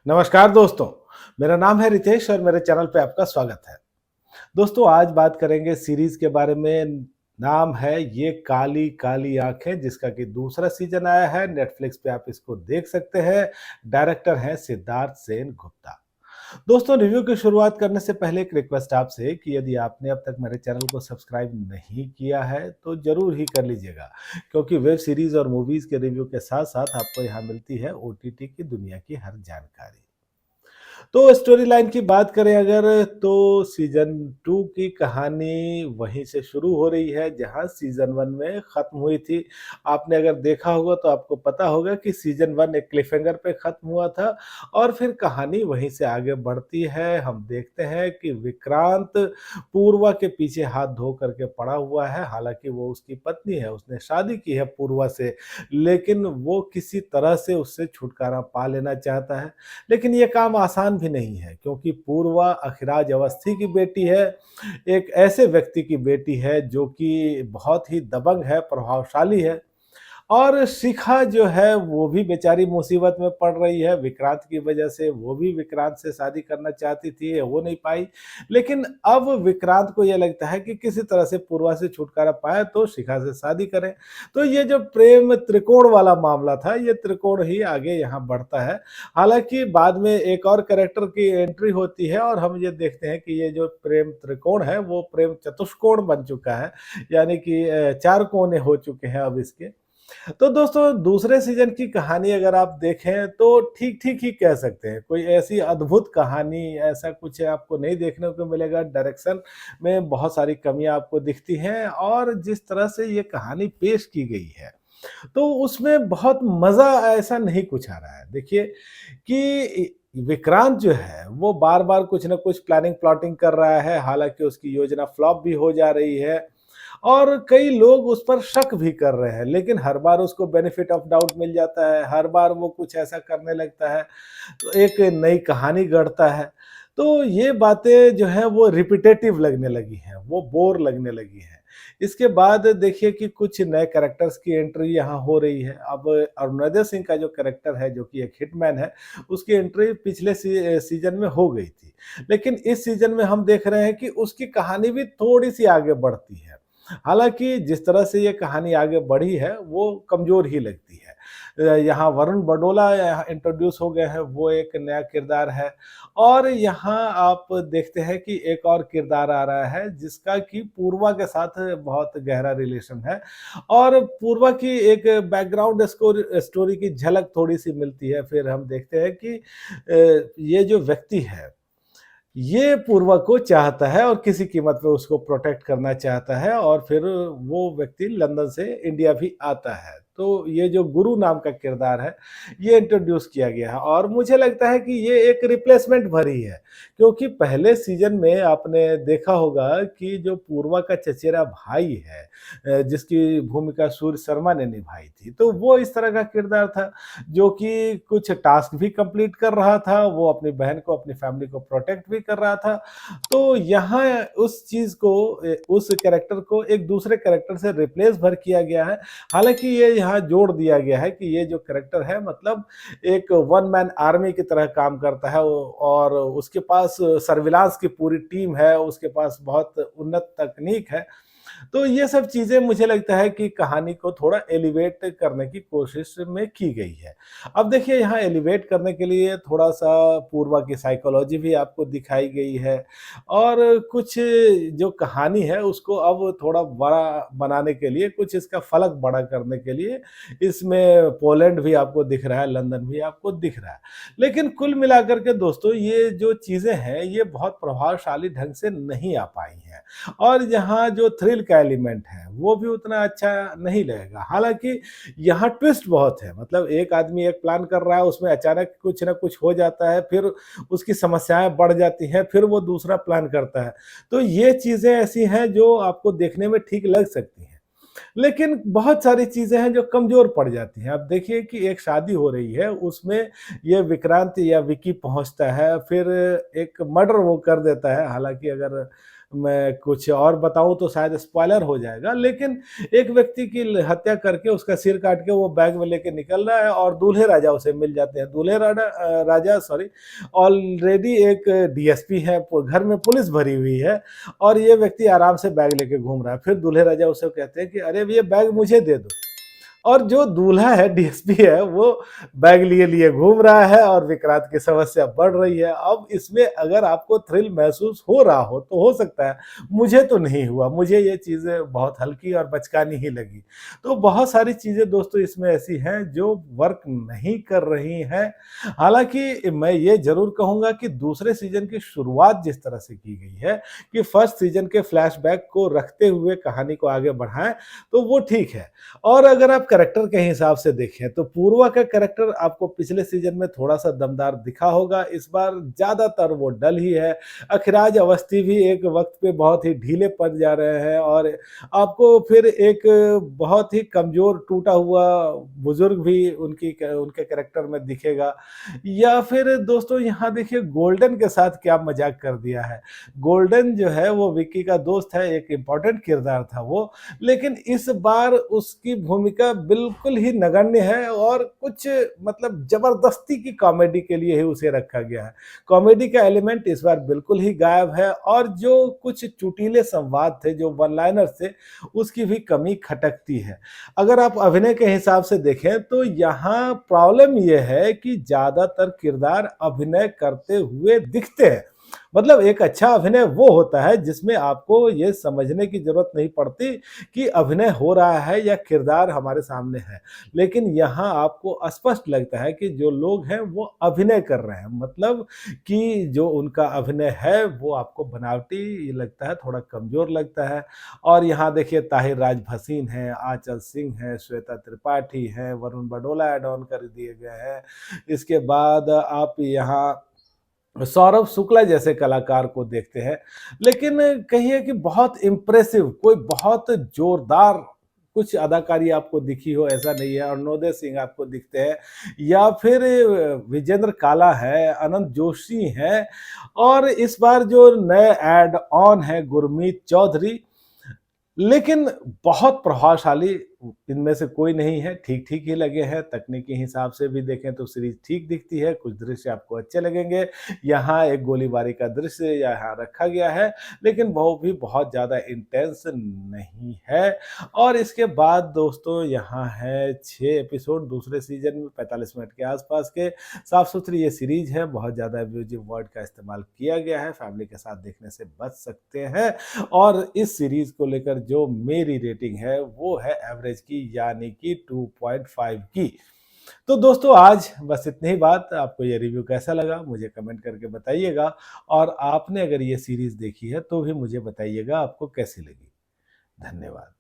नमस्कार दोस्तों, मेरा नाम है रितेश और मेरे चैनल पे आपका स्वागत है। दोस्तों आज बात करेंगे सीरीज़ के बारे में, नाम है ये काली काली आँखें जिसका कि दूसरा सीज़न आया है, नेटफ्लिक्स पे आप इसको देख सकते हैं। डायरेक्टर हैं सिद्धार्थ सेन गुप्ता। दोस्तों रिव्यू की शुरुआत करने से पहले एक रिक्वेस्ट आपसे कि यदि आपने अब तक मेरे चैनल को सब्सक्राइब नहीं किया है, तो ज़रूर ही कर लीजिएगा क्योंकि वेब सीरीज़ और मूवीज़ के रिव्यू के साथ-साथ आपको यहाँ मिलती है ओटीटी की दुनिया की हर जानकारी। तो स्टोरी लाइन की बात करें अगर तो सीज़न 2 की कहानी वहीं से शुरू हो रही है जहाँ सीज़न 1 में ख़त्म हुई थी। आपने अगर देखा होगा तो आपको पता होगा कि सीज़न 1 एक क्लिफ़हैंगर पे ख़त्म हुआ था और फिर कहानी वहीं से आगे बढ़ती है। हम देखते हैं कि विक्रांत पूर्वा के पीछे हाथ धो करके पड़ा हुआ है। हालाँकि वो उसकी पत्नी है, उसने शादी की है पूर्वा से, लेकिन वो किसी तरह से उससे छुटकारा पा लेना चाहता है। लेकिन ये काम आसान भी नहीं है क्योंकि पूर्वा अखिराज अवस्थी की बेटी है, एक ऐसे व्यक्ति की बेटी है जो कि बहुत ही दबंग है, प्रभावशाली है और शिखा जो है वो भी बेचारी मुसीबत में पड़ रही है विक्रांत की वजह से। वो भी विक्रांत से शादी करना चाहती थी, हो नहीं पाई। लेकिन अब विक्रांत को ये लगता है कि किसी तरह से पूर्वा से छुटकारा पाए तो शिखा से शादी करें। तो ये जो प्रेम त्रिकोण वाला मामला था, ये त्रिकोण ही आगे यहाँ बढ़ता है। हालाँकि बाद में एक और कैरेक्टर की एंट्री होती है और हम ये देखते हैं कि ये जो प्रेम त्रिकोण है वो प्रेम चतुष्कोण बन चुका है। यानी कि 4 कोने हो चुके हैं अब इसके। तो दोस्तों दूसरे सीजन की कहानी अगर आप देखें तो ठीक-ठीक ही कह सकते हैं। कोई ऐसी अद्भुत कहानी ऐसा कुछ आपको नहीं देखने को मिलेगा। डायरेक्शन में बहुत सारी कमियाँ आपको दिखती हैं और जिस तरह से ये कहानी पेश की गई है, तो उसमें बहुत मज़ा ऐसा नहीं कुछ आ रहा है। देखिए कि विक्रांत जो है वो बार-बार कुछ न कुछ प्लानिंग प्लॉटिंग कर रहा है। हालाँकि उसकी योजना फ्लॉप भी हो जा रही है और कई लोग उस पर शक भी कर रहे हैं, लेकिन हर बार उसको बेनिफिट ऑफ डाउट मिल जाता है, हर बार वो कुछ ऐसा करने लगता है, तो एक नई कहानी गढ़ता है। तो ये बातें जो हैं वो रिपिटेटिव लगने लगी हैं, वो बोर लगने लगी हैं। इसके बाद देखिए कि कुछ नए कैरेक्टर्स की एंट्री यहाँ हो रही है। अब अरुणोदय सिंह का जो कैरेक्टर है, जो कि एक हिटमैन है, उसकी एंट्री पिछले सीज़न में हो गई थी। लेकिन इस सीज़न में हम देख रहे हैं कि उसकी कहानी भी थोड़ी-सी आगे बढ़ती है। हालाँकि जिस तरह से ये कहानी आगे बढ़ी है, वो कमज़ोर ही लगती है। यहाँ वरुण बडोला यहाँ इंट्रोड्यूस हो गए हैं, वो एक नया किरदार है और यहाँ आप देखते हैं कि एक और किरदार आ रहा है, जिसका कि पूर्वा के साथ बहुत गहरा रिलेशन है और पूर्वा की एक बैकग्राउंड स्टोरी की झलक थोड़ी-सी मिलती है। फिर हम देखते हैं कि ये जो व्यक्ति है ये पूर्वा को चाहता है और किसी कीमत पे उसको प्रोटेक्ट करना चाहता है और फिर वो व्यक्ति लंदन से इंडिया भी आता है। तो ये जो गुरु नाम का किरदार है, ये इंट्रोड्यूस किया गया है और मुझे लगता है कि ये एक रिप्लेसमेंट भरी है। क्योंकि पहले सीज़न में आपने देखा होगा कि जो पूर्वा का चचेरा भाई है जिसकी भूमिका सूर्य शर्मा ने निभाई थी, तो वो इस तरह का किरदार था जो कि कुछ टास्क भी कंप्लीट कर रहा था, वो अपनी बहन को, अपनी फैमिली को प्रोटेक्ट भी कर रहा था। तो यहाँ उस चीज़ को उस कैरेक्टर को एक दूसरे कैरेक्टर से रिप्लेस भर किया गया है। हालाँकि ये यहाँ जोड़ दिया गया है कि ये जो कैरेक्टर है मतलब एक वन मैन आर्मी की तरह काम करता है और उसके पास सर्विलांस की पूरी टीम है, उसके पास बहुत उन्नत तकनीक है। तो ये सब चीज़ें मुझे लगता है कि कहानी को थोड़ा एलिवेट करने की कोशिश में की गई है। अब देखिए यहाँ एलिवेट करने के लिए थोड़ा-सा पूर्वा की साइकोलॉजी भी आपको दिखाई गई है और कुछ जो कहानी है उसको अब थोड़ा बड़ा बनाने के लिए, कुछ इसका फलक बड़ा करने के लिए इसमें पोलैंड भी आपको दिख रहा है, लंदन भी आपको दिख रहा है। लेकिन कुल मिलाकर के दोस्तों ये जो चीज़ें हैं, ये बहुत प्रभावशाली ढंग से नहीं आ पाई हैं। और यहाँ जो थ्रिल का एलिमेंट है, वो भी उतना अच्छा नहीं लगेगा। हालाँकि यहाँ ट्विस्ट बहुत है, मतलब एक आदमी एक प्लान कर रहा है, उसमें अचानक कुछ न कुछ हो जाता है, फिर उसकी समस्याएँ बढ़ जाती हैं, फिर वो दूसरा प्लान करता है। तो ये चीज़ें ऐसी हैं जो आपको देखने में ठीक लग सकती हैं। लेकिन बहुत सारी चीज़ें हैं जो कमज़ोर पड़ जाती हैं। अब देखिए कि एक शादी हो रही है, उसमें ये विक्रांत या विकी पहुँचता है, फिर एक मर्डर वो कर देता है। हालाँकि अगर मैं कुछ और बताऊँ तो शायद स्पॉइलर हो जाएगा, लेकिन एक व्यक्ति की हत्या करके उसका सिर काट के वो बैग में लेके निकल रहा है और दूल्हे राजा उसे मिल जाते हैं। राजा सॉरी ऑलरेडी एक डीएसपी है, घर में पुलिस भरी हुई है और ये व्यक्ति आराम से बैग लेके घूम रहा है। फिर दूल्हे राजा उसे कहते हैं कि अरे ये बैग मुझे दे दो। और जो दूल्हा है, डीएसपी है, वो बैग लिए लिए घूम रहा है और विक्रांत की समस्या बढ़ रही है। अब इसमें अगर आपको थ्रिल महसूस हो रहा हो तो हो सकता है, मुझे तो नहीं हुआ, मुझे ये चीज़ें बहुत हल्की और बचकानी ही लगी। तो बहुत सारी चीज़ें दोस्तों इसमें ऐसी हैं जो वर्क नहीं कर रही हैं। हालाँकि मैं ये ज़रूर कहूँगा कि दूसरे सीज़न की शुरुआत जिस तरह से की गई है कि फर्स्ट सीज़न के फ्लैशबैक को रखते हुए कहानी को आगे बढ़ाएँ, तो वो ठीक है। और अगर आप कैरेक्टर के हिसाब से देखें तो पूर्वा का कैरेक्टर आपको पिछले सीजन में थोड़ा-सा दमदार दिखा होगा, इस बार ज़्यादातर वो डल ही है। अखराज अवस्थी भी एक वक़्त पे बहुत ही ढीले पड़ जा रहे हैं और आपको फिर एक बहुत ही कमज़ोर टूटा हुआ बुज़ुर्ग भी उनके कैरेक्टर में दिखेगा। या फिर दोस्तों यहाँ देखिए गोल्डन के साथ क्या मज़ाक कर दिया है। गोल्डन जो है वो विक्की का दोस्त है, एक इम्पोर्टेंट किरदार था वो, लेकिन इस बार उसकी भूमिका बिल्कुल ही नगण्य है और कुछ मतलब ज़बरदस्ती की कॉमेडी के लिए ही उसे रखा गया है। कॉमेडी का एलिमेंट इस बार बिल्कुल ही गायब है और जो कुछ चुटीले संवाद थे, जो वन लाइनर्स थे, उसकी भी कमी खटकती है। अगर आप अभिनय के हिसाब से देखें तो यहाँ प्रॉब्लम ये है कि ज़्यादातर किरदार अभिनय करते हुए दिखते हैं। मतलब एक अच्छा अभिनय वो होता है जिसमें आपको ये समझने की ज़रूरत नहीं पड़ती कि अभिनय हो रहा है या किरदार हमारे सामने है। लेकिन यहाँ आपको स्पष्ट लगता है कि जो लोग हैं वो अभिनय कर रहे हैं। मतलब कि जो उनका अभिनय है वो आपको बनावटी लगता है, थोड़ा कमज़ोर लगता है। और यहाँ देखिए ताहिर राज भसीन हैं, आंचल सिंह हैं, श्वेता त्रिपाठी हैं, वरुण बडोला ऐड ऑन कर दिए गए हैं। इसके बाद आप यहाँ सौरभ शुक्ला जैसे कलाकार को देखते हैं, लेकिन कहिए कि बहुत इम्प्रेसिव कोई बहुत जोरदार कुछ अदाकारी आपको दिखी हो ऐसा नहीं है। अरुणोदय सिंह आपको दिखते हैं या फिर विजेंद्र काला है, अनंत जोशी हैं और इस बार जो नए ऐड ऑन है गुरमीत चौधरी, लेकिन बहुत प्रभावशाली इनमें से कोई नहीं है, ठीक-ठीक ही लगे हैं। तकनीकी हिसाब से भी देखें तो सीरीज़ ठीक दिखती है, कुछ दृश्य आपको अच्छे लगेंगे। यहाँ एक गोलीबारी का दृश्य यहाँ रखा गया है, लेकिन वो भी बहुत ज़्यादा इंटेंस नहीं है। और इसके बाद दोस्तों यहाँ है 6 एपिसोड दूसरे सीज़न में 45 मिनट के आसपास के। साफ-सुथरी ये सीरीज़ है, बहुत ज़्यादा अब्यूज़िव वर्ड का इस्तेमाल किया गया है, फैमिली के साथ देखने से बच सकते हैं। और इस सीरीज़ को लेकर जो मेरी रेटिंग है वो है एवरेज की, यानी कि 2.5 की। तो दोस्तों आज बस इतनी ही बात। आपको ये रिव्यू कैसा लगा मुझे कमेंट करके बताइएगा और आपने अगर ये सीरीज़ देखी है तो भी मुझे बताइएगा आपको कैसी लगी। धन्यवाद।